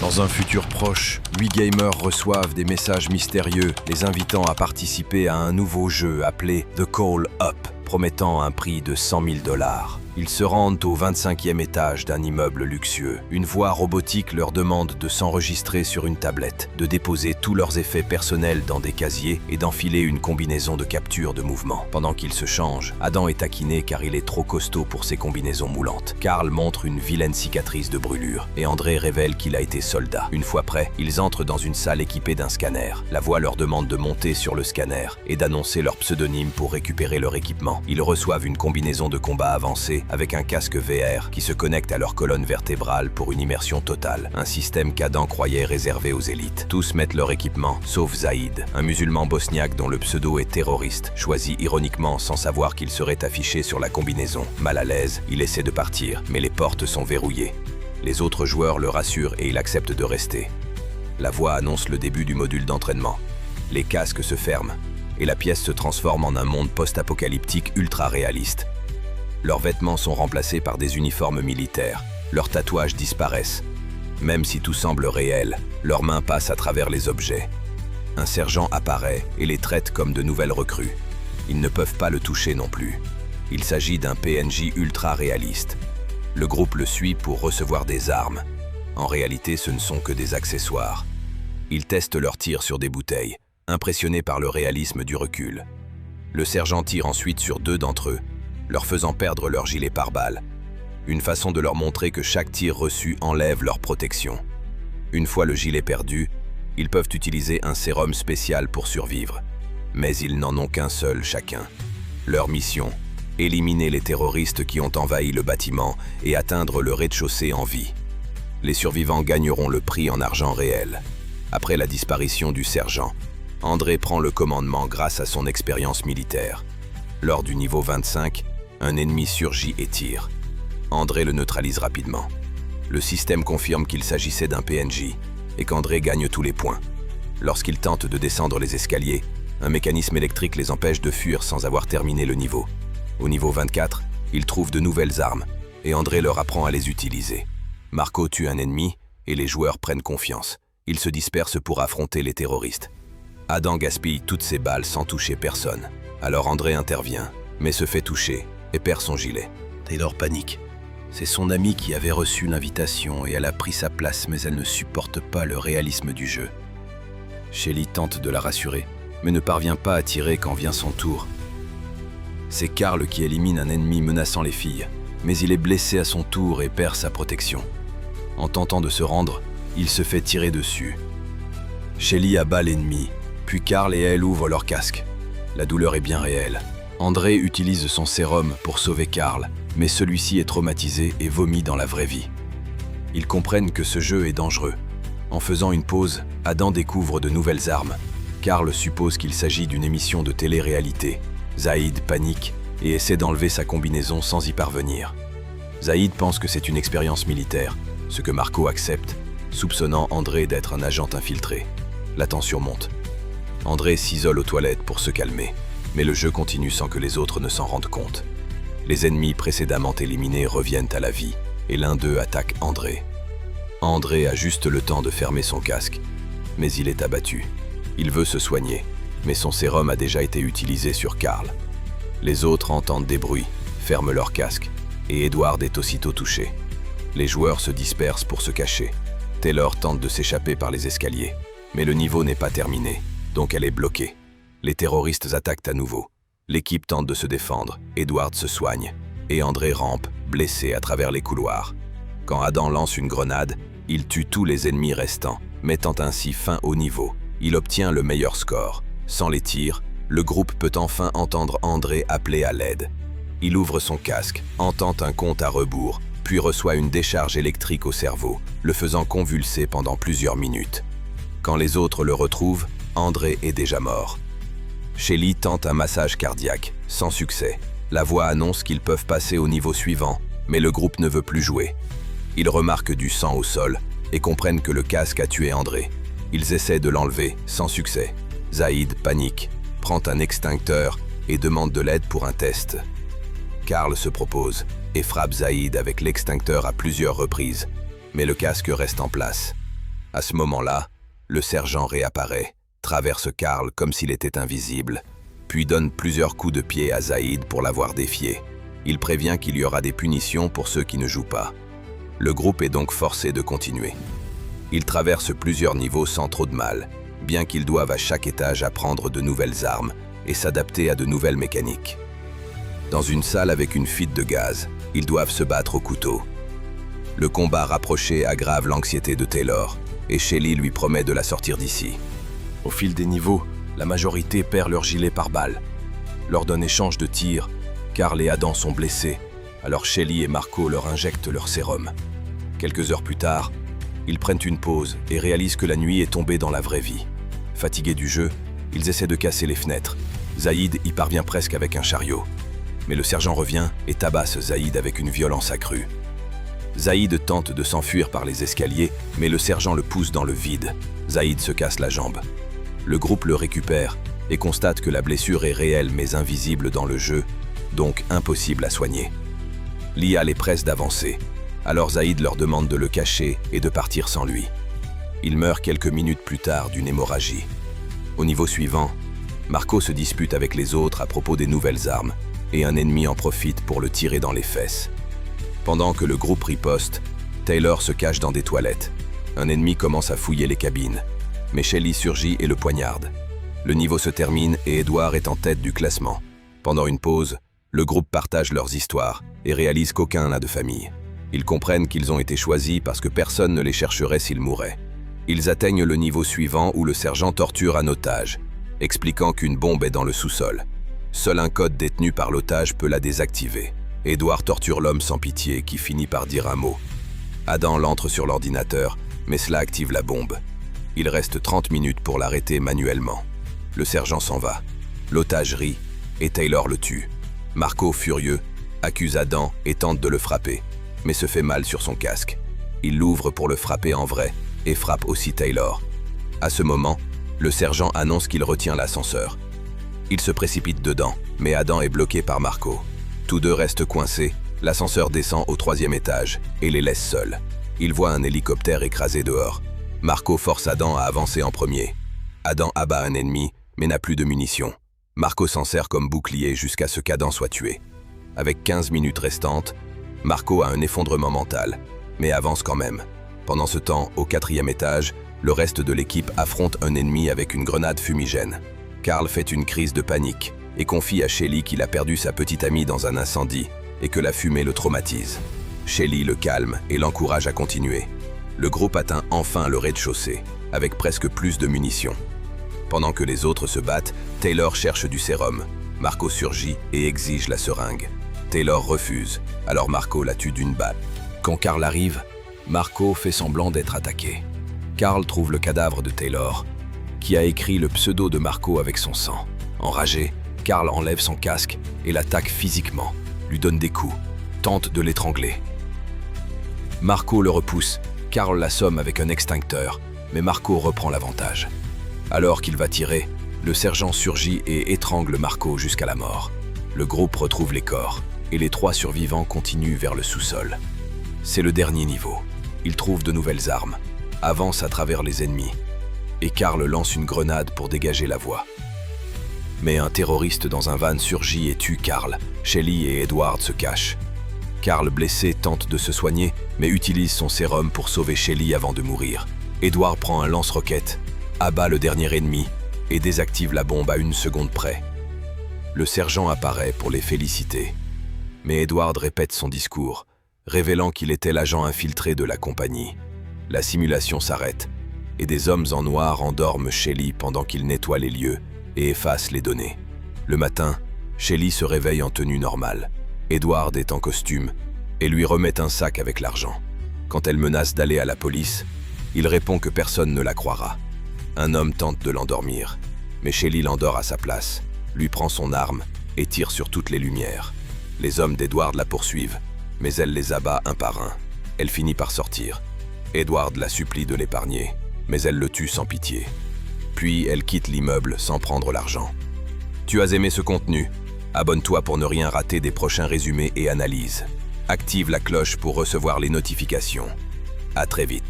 Dans un futur proche, 8 gamers reçoivent des messages mystérieux les invitant à participer à un nouveau jeu appelé The Call Up, promettant un prix de 100 000 $. Ils se rendent au 25e étage d'un immeuble luxueux. Une voix robotique leur demande de s'enregistrer sur une tablette, de déposer tous leurs effets personnels dans des casiers et d'enfiler une combinaison de capture de mouvement. Pendant qu'ils se changent, Adam est taquiné car il est trop costaud pour ses combinaisons moulantes. Karl montre une vilaine cicatrice de brûlure et André révèle qu'il a été soldat. Une fois prêts, ils entrent dans une salle équipée d'un scanner. La voix leur demande de monter sur le scanner et d'annoncer leur pseudonyme pour récupérer leur équipement. Ils reçoivent une combinaison de combat avancée avec un casque VR qui se connecte à leur colonne vertébrale pour une immersion totale, un système qu'Adam croyait réservé aux élites. Tous mettent leur équipement, sauf Zaïd, un musulman bosniaque dont le pseudo est terroriste, choisi ironiquement sans savoir qu'il serait affiché sur la combinaison. Mal à l'aise, il essaie de partir, mais les portes sont verrouillées. Les autres joueurs le rassurent et il accepte de rester. La voix annonce le début du module d'entraînement. Les casques se ferment et la pièce se transforme en un monde post-apocalyptique ultra réaliste. Leurs vêtements sont remplacés par des uniformes militaires. Leurs tatouages disparaissent. Même si tout semble réel, leurs mains passent à travers les objets. Un sergent apparaît et les traite comme de nouvelles recrues. Ils ne peuvent pas le toucher non plus. Il s'agit d'un PNJ ultra réaliste. Le groupe le suit pour recevoir des armes. En réalité, ce ne sont que des accessoires. Ils testent leurs tirs sur des bouteilles, impressionnés par le réalisme du recul. Le sergent tire ensuite sur 2 d'entre eux, leur faisant perdre leur gilet pare-balles. Une façon de leur montrer que chaque tir reçu enlève leur protection. Une fois le gilet perdu, ils peuvent utiliser un sérum spécial pour survivre. Mais ils n'en ont qu'un seul chacun. Leur mission, éliminer les terroristes qui ont envahi le bâtiment et atteindre le rez-de-chaussée en vie. Les survivants gagneront le prix en argent réel. Après la disparition du sergent, André prend le commandement grâce à son expérience militaire. Lors du niveau 25, un ennemi surgit et tire. André le neutralise rapidement. Le système confirme qu'il s'agissait d'un PNJ et qu'André gagne tous les points. Lorsqu'ils tentent de descendre les escaliers, un mécanisme électrique les empêche de fuir sans avoir terminé le niveau. Au niveau 24, ils trouvent de nouvelles armes et André leur apprend à les utiliser. Marco tue un ennemi et les joueurs prennent confiance. Ils se dispersent pour affronter les terroristes. Adam gaspille toutes ses balles sans toucher personne. Alors André intervient, mais se fait toucher et perd son gilet. Taylor panique. C'est son amie qui avait reçu l'invitation et elle a pris sa place, mais elle ne supporte pas le réalisme du jeu. Shelly tente de la rassurer, mais ne parvient pas à tirer quand vient son tour. C'est Karl qui élimine un ennemi menaçant les filles, mais il est blessé à son tour et perd sa protection. En tentant de se rendre, il se fait tirer dessus. Shelly abat l'ennemi, puis Karl et elle ouvrent leur casque. La douleur est bien réelle. André utilise son sérum pour sauver Karl, mais celui-ci est traumatisé et vomit dans la vraie vie. Ils comprennent que ce jeu est dangereux. En faisant une pause, Adam découvre de nouvelles armes. Karl suppose qu'il s'agit d'une émission de télé-réalité. Zaïd panique et essaie d'enlever sa combinaison sans y parvenir. Zaïd pense que c'est une expérience militaire, ce que Marco accepte, soupçonnant André d'être un agent infiltré. La tension monte. André s'isole aux toilettes pour se calmer, mais le jeu continue sans que les autres ne s'en rendent compte. Les ennemis précédemment éliminés reviennent à la vie, et l'un d'eux attaque André. André a juste le temps de fermer son casque, mais il est abattu. Il veut se soigner, mais son sérum a déjà été utilisé sur Karl. Les autres entendent des bruits, ferment leur casque, et Edward est aussitôt touché. Les joueurs se dispersent pour se cacher. Taylor tente de s'échapper par les escaliers, mais le niveau n'est pas terminé, donc elle est bloquée. Les terroristes attaquent à nouveau. L'équipe tente de se défendre, Edward se soigne, et André rampe, blessé à travers les couloirs. Quand Adam lance une grenade, il tue tous les ennemis restants, mettant ainsi fin au niveau. Il obtient le meilleur score. Sans les tirs, le groupe peut enfin entendre André appeler à l'aide. Il ouvre son casque, entend un compte à rebours, puis reçoit une décharge électrique au cerveau, le faisant convulser pendant plusieurs minutes. Quand les autres le retrouvent, André est déjà mort. Shelly tente un massage cardiaque, sans succès. La voix annonce qu'ils peuvent passer au niveau suivant, mais le groupe ne veut plus jouer. Ils remarquent du sang au sol et comprennent que le casque a tué André. Ils essaient de l'enlever, sans succès. Zaïd panique, prend un extincteur et demande de l'aide pour un test. Karl se propose et frappe Zaïd avec l'extincteur à plusieurs reprises, mais le casque reste en place. À ce moment-là, le sergent réapparaît, traverse Carl comme s'il était invisible, puis donne plusieurs coups de pied à Zaïd pour l'avoir défié. Il prévient qu'il y aura des punitions pour ceux qui ne jouent pas. Le groupe est donc forcé de continuer. Ils traversent plusieurs niveaux sans trop de mal, bien qu'ils doivent à chaque étage apprendre de nouvelles armes et s'adapter à de nouvelles mécaniques. Dans une salle avec une fuite de gaz, ils doivent se battre au couteau. Le combat rapproché aggrave l'anxiété de Taylor, et Shelly lui promet de la sortir d'ici. Au fil des niveaux, la majorité perd leur gilet pare-balles. Lors d'un échange de tirs, Carl et Adam sont blessés, alors Shelly et Marco leur injectent leur sérum. Quelques heures plus tard, ils prennent une pause et réalisent que la nuit est tombée dans la vraie vie. Fatigués du jeu, ils essaient de casser les fenêtres. Zaïd y parvient presque avec un chariot. Mais le sergent revient et tabasse Zaïd avec une violence accrue. Zaïd tente de s'enfuir par les escaliers, mais le sergent le pousse dans le vide. Zaïd se casse la jambe. Le groupe le récupère et constate que la blessure est réelle mais invisible dans le jeu, donc impossible à soigner. Lia les presse d'avancer, alors Zaïd leur demande de le cacher et de partir sans lui. Il meurt quelques minutes plus tard d'une hémorragie. Au niveau suivant, Marco se dispute avec les autres à propos des nouvelles armes, et un ennemi en profite pour le tirer dans les fesses. Pendant que le groupe riposte, Taylor se cache dans des toilettes. Un ennemi commence à fouiller les cabines, mais Shelly surgit et le poignarde. Le niveau se termine et Edward est en tête du classement. Pendant une pause, le groupe partage leurs histoires et réalise qu'aucun n'a de famille. Ils comprennent qu'ils ont été choisis parce que personne ne les chercherait s'ils mouraient. Ils atteignent le niveau suivant où le sergent torture un otage, expliquant qu'une bombe est dans le sous-sol. Seul un code détenu par l'otage peut la désactiver. Edward torture l'homme sans pitié qui finit par dire un mot. Adam l'entre sur l'ordinateur, mais cela active la bombe. Il reste 30 minutes pour l'arrêter manuellement. Le sergent s'en va. L'otage rit et Taylor le tue. Marco, furieux, accuse Adam et tente de le frapper, mais se fait mal sur son casque. Il l'ouvre pour le frapper en vrai et frappe aussi Taylor. À ce moment, le sergent annonce qu'il retient l'ascenseur. Il se précipite dedans, mais Adam est bloqué par Marco. Tous deux restent coincés, l'ascenseur descend au 3e étage et les laisse seuls. Il voit un hélicoptère écrasé dehors. Marco force Adam à avancer en premier. Adam abat un ennemi, mais n'a plus de munitions. Marco s'en sert comme bouclier jusqu'à ce qu'Adam soit tué. Avec 15 minutes restantes, Marco a un effondrement mental, mais avance quand même. Pendant ce temps, au 4e étage, le reste de l'équipe affronte un ennemi avec une grenade fumigène. Carl fait une crise de panique et confie à Shelly qu'il a perdu sa petite amie dans un incendie et que la fumée le traumatise. Shelly le calme et l'encourage à continuer. Le groupe atteint enfin le rez-de-chaussée, avec presque plus de munitions. Pendant que les autres se battent, Taylor cherche du sérum. Marco surgit et exige la seringue. Taylor refuse, alors Marco la tue d'une balle. Quand Carl arrive, Marco fait semblant d'être attaqué. Carl trouve le cadavre de Taylor, qui a écrit le pseudo de Marco avec son sang. Enragé, Carl enlève son casque et l'attaque physiquement, lui donne des coups, tente de l'étrangler. Marco le repousse, Carl l'assomme avec un extincteur, mais Marco reprend l'avantage. Alors qu'il va tirer, le sergent surgit et étrangle Marco jusqu'à la mort. Le groupe retrouve les corps, et les 3 survivants continuent vers le sous-sol. C'est le dernier niveau. Ils trouvent de nouvelles armes, avancent à travers les ennemis, et Carl lance une grenade pour dégager la voie. Mais un terroriste dans un van surgit et tue Carl. Shelly et Edward se cachent. Carl, blessé, tente de se soigner, mais utilise son sérum pour sauver Shelly avant de mourir. Edward prend un lance-roquette, abat le dernier ennemi et désactive la bombe à 1 seconde près. Le sergent apparaît pour les féliciter. Mais Edward répète son discours, révélant qu'il était l'agent infiltré de la compagnie. La simulation s'arrête, et des hommes en noir endorment Shelly pendant qu'ils nettoient les lieux et effacent les données. Le matin, Shelly se réveille en tenue normale. Edward est en costume et lui remet un sac avec l'argent. Quand elle menace d'aller à la police, il répond que personne ne la croira. Un homme tente de l'endormir, mais Shelly l'endort à sa place, lui prend son arme et tire sur toutes les lumières. Les hommes d'Edward la poursuivent, mais elle les abat un par un. Elle finit par sortir. Edward la supplie de l'épargner, mais elle le tue sans pitié. Puis elle quitte l'immeuble sans prendre l'argent. Tu as aimé ce contenu? Abonne-toi pour ne rien rater des prochains résumés et analyses. Active la cloche pour recevoir les notifications. À très vite.